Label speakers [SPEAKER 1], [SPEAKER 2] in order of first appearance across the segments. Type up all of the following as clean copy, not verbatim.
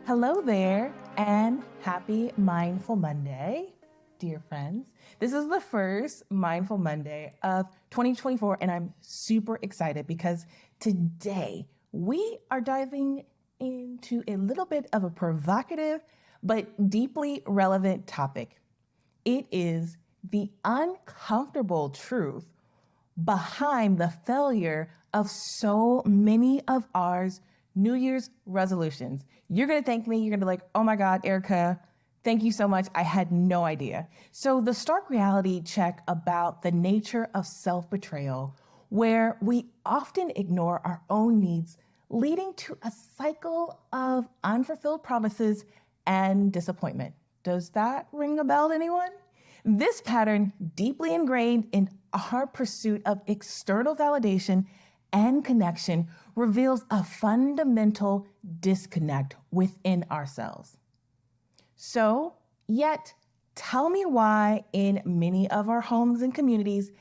[SPEAKER 1] Hello there, and happy Mindful Monday, dear friends. This is the first Mindful Monday of 2024, and I'm super excited because today we are diving into a little bit of a provocative but deeply relevant topic. It is the uncomfortable truth behind the failure of so many of ours New Year's resolutions. You're going to thank me. You're going to be like, oh my God, Erica, thank you so much. I had no idea. So the stark reality check about the nature of self-betrayal, where we often ignore our own needs, leading to a cycle of unfulfilled promises and disappointment. Does that ring a bell to anyone? This pattern, deeply ingrained in our pursuit of external validation and connection, reveals a fundamental disconnect within ourselves. So, yet, tell me why in many of our homes and communities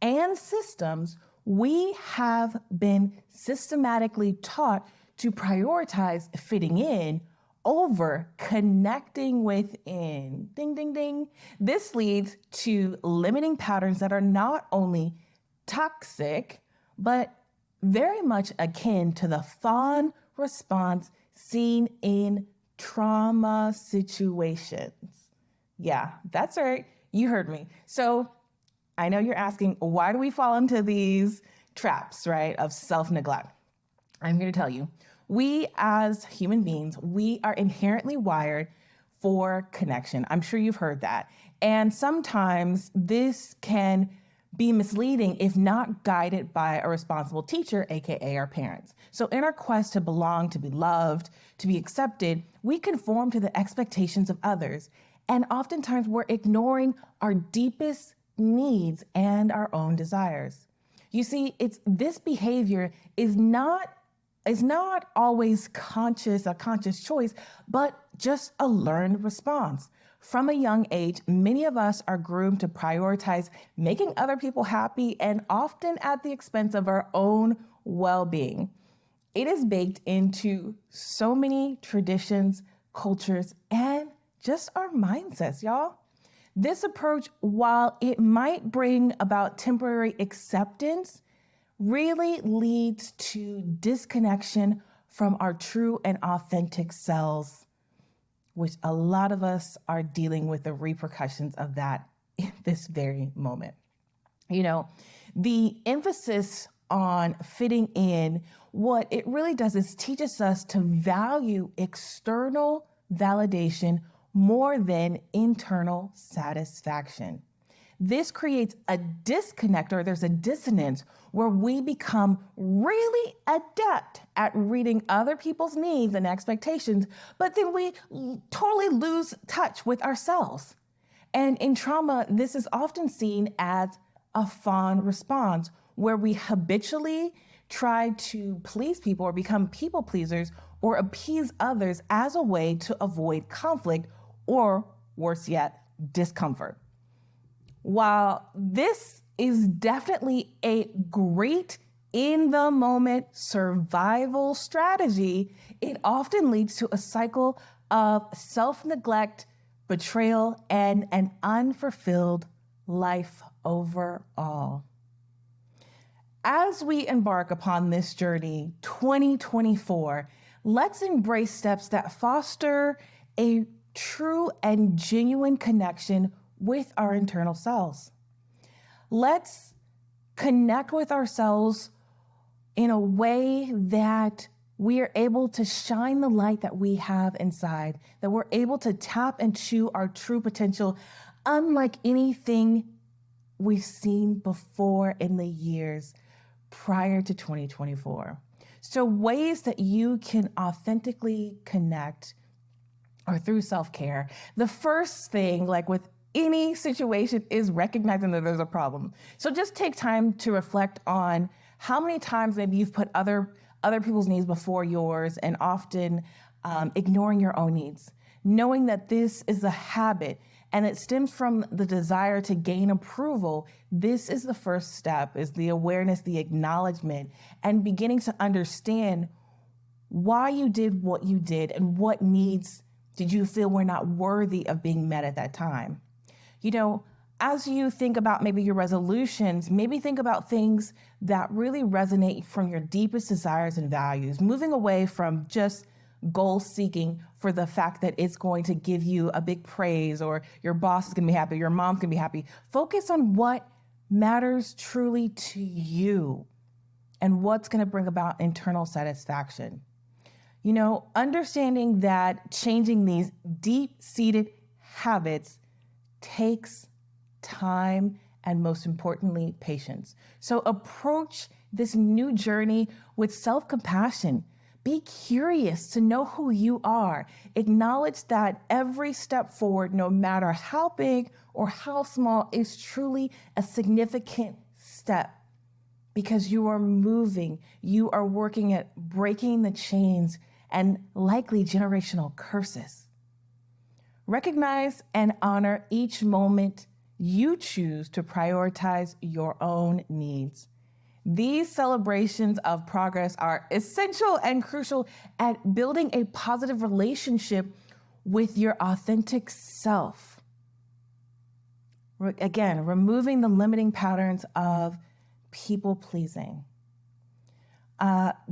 [SPEAKER 1] and systems, we have been systematically taught to prioritize fitting in over connecting within. Ding, ding, ding. This leads to limiting patterns that are not only toxic, but very much akin to the fawn response seen in trauma situations. Yeah, that's right. You heard me. So I know you're asking, why do we fall into these traps, right, of self-neglect? I'm here to tell you, we as human beings, we are inherently wired for connection. I'm sure you've heard that. And sometimes this can be misleading if not guided by a responsible teacher, AKA our parents. So in our quest to belong, to be loved, to be accepted, we conform to the expectations of others. And oftentimes we're ignoring our deepest needs and our own desires. You see, this behavior is not always a conscious choice, but just a learned response. From a young age, many of us are groomed to prioritize making other people happy and often at the expense of our own well-being. It is baked into so many traditions, cultures, and just our mindsets, y'all. This approach, while it might bring about temporary acceptance, really leads to disconnection from our true and authentic selves, which a lot of us are dealing with the repercussions of that in this very moment. You know, the emphasis on fitting in, what it really does is teaches us to value external validation more than internal satisfaction. This creates a disconnect, or there's a dissonance where we become really adept at reading other people's needs and expectations, but then we totally lose touch with ourselves. And in trauma, this is often seen as a fawn response, where we habitually try to please people or become people pleasers or appease others as a way to avoid conflict or, worse yet, discomfort. While this is definitely a great in-the-moment survival strategy, it often leads to a cycle of self-neglect, betrayal, and an unfulfilled life overall. As we embark upon this journey, 2024, let's embrace steps that foster a true and genuine connection with our internal selves. Let's connect with ourselves in a way that we are able to shine the light that we have inside, that we're able to tap into our true potential, unlike anything we've seen before in the years prior to 2024. So ways that you can authentically connect are through self-care. The first thing, like with any situation, is recognizing that there's a problem. So just take time to reflect on how many times maybe you've put other people's needs before yours and often ignoring your own needs. Knowing that this is a habit and it stems from the desire to gain approval, this is the first step, is the awareness, the acknowledgement, and beginning to understand why you did what you did and what needs did you feel were not worthy of being met at that time. You know, as you think about maybe your resolutions, maybe think about things that really resonate from your deepest desires and values, moving away from just goal seeking for the fact that it's going to give you a big praise or your boss is going to be happy, your mom's going to be happy. Focus on what matters truly to you and what's going to bring about internal satisfaction. You know, understanding that changing these deep-seated habits takes time and, most importantly, patience. So approach this new journey with self-compassion. Be curious to know who you are. Acknowledge that every step forward, no matter how big or how small, is truly a significant step because you are moving, you are working at breaking the chains and likely generational curses. Recognize and honor each moment you choose to prioritize your own needs. These celebrations of progress are essential and crucial at building a positive relationship with your authentic self. Again, removing the limiting patterns of people pleasing.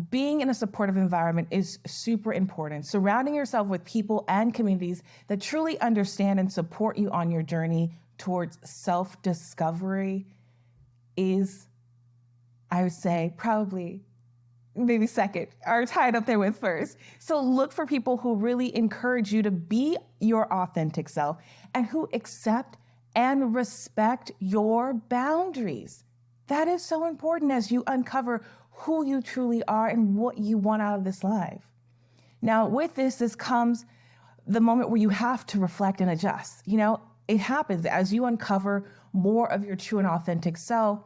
[SPEAKER 1] Being in a supportive environment is super important. Surrounding yourself with people and communities that truly understand and support you on your journey towards self-discovery is, I would say, probably maybe second or tied up there with first. So look for people who really encourage you to be your authentic self and who accept and respect your boundaries. That is so important as you uncover who you truly are and what you want out of this life. Now, with this comes the moment where you have to reflect and adjust. You know, it happens as you uncover more of your true and authentic self.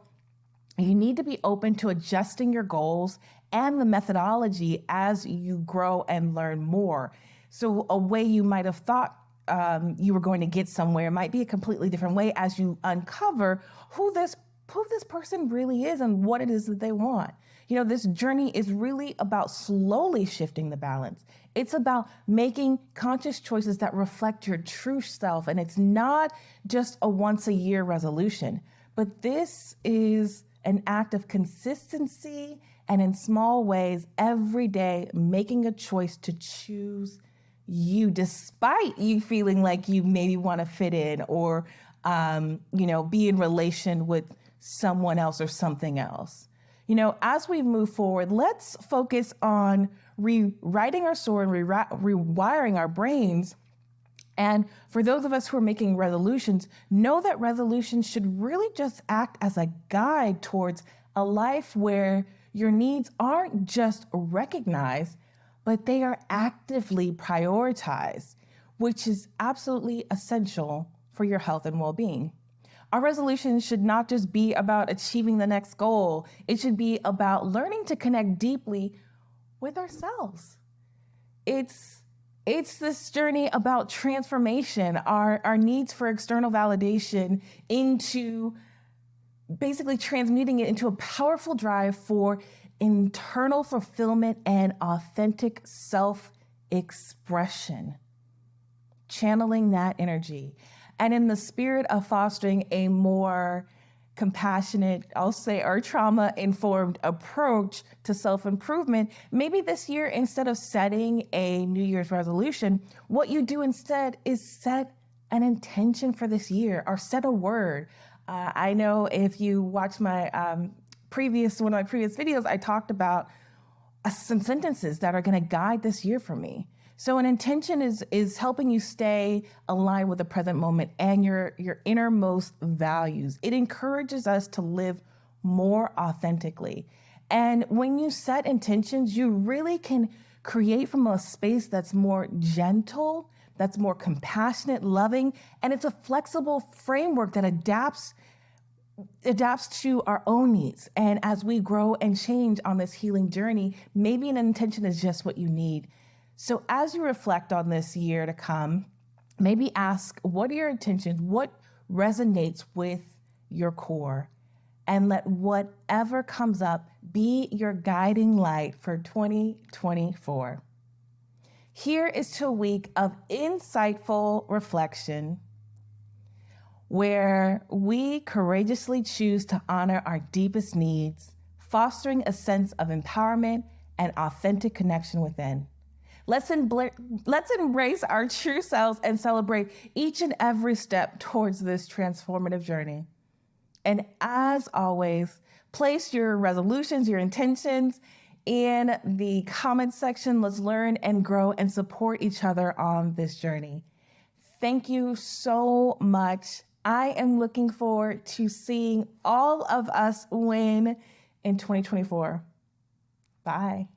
[SPEAKER 1] You need to be open to adjusting your goals and the methodology as you grow and learn more. So a way you might have thought you were going to get somewhere might be a completely different way as you uncover who this person really is and what it is that they want. You know, this journey is really about slowly shifting the balance. It's about making conscious choices that reflect your true self. And it's not just a once a year resolution, but this is an act of consistency and in small ways every day, making a choice to choose you despite you feeling like you maybe want to fit in or, be in relation with someone else or something else. You know, as we move forward, let's focus on rewriting our story and rewiring our brains. And for those of us who are making resolutions, know that resolutions should really just act as a guide towards a life where your needs aren't just recognized, but they are actively prioritized, which is absolutely essential for your health and well-being. Our resolutions should not just be about achieving the next goal. It should be about learning to connect deeply with ourselves. It's this journey about transformation, our needs for external validation into basically transmuting it into a powerful drive for internal fulfillment and authentic self-expression. Channeling that energy. And in the spirit of fostering a more compassionate, I'll say, or trauma-informed approach to self-improvement, maybe this year, instead of setting a New Year's resolution, what you do instead is set an intention for this year or set a word. I know if you watch my one of my previous videos, I talked about some sentences that are going to guide this year for me. So an intention is helping you stay aligned with the present moment and your innermost values. It encourages us to live more authentically. And when you set intentions, you really can create from a space that's more gentle, that's more compassionate, loving, and it's a flexible framework that adapts to our own needs. And as we grow and change on this healing journey, maybe an intention is just what you need. So as you reflect on this year to come, maybe ask, what are your intentions? What resonates with your core? And let whatever comes up be your guiding light for 2024. Here is to a week of insightful reflection where we courageously choose to honor our deepest needs, fostering a sense of empowerment and authentic connection within. Let's embrace our true selves and celebrate each and every step towards this transformative journey. And as always, place your resolutions, your intentions in the comment section. Let's learn and grow and support each other on this journey. Thank you so much. I am looking forward to seeing all of us win in 2024. Bye.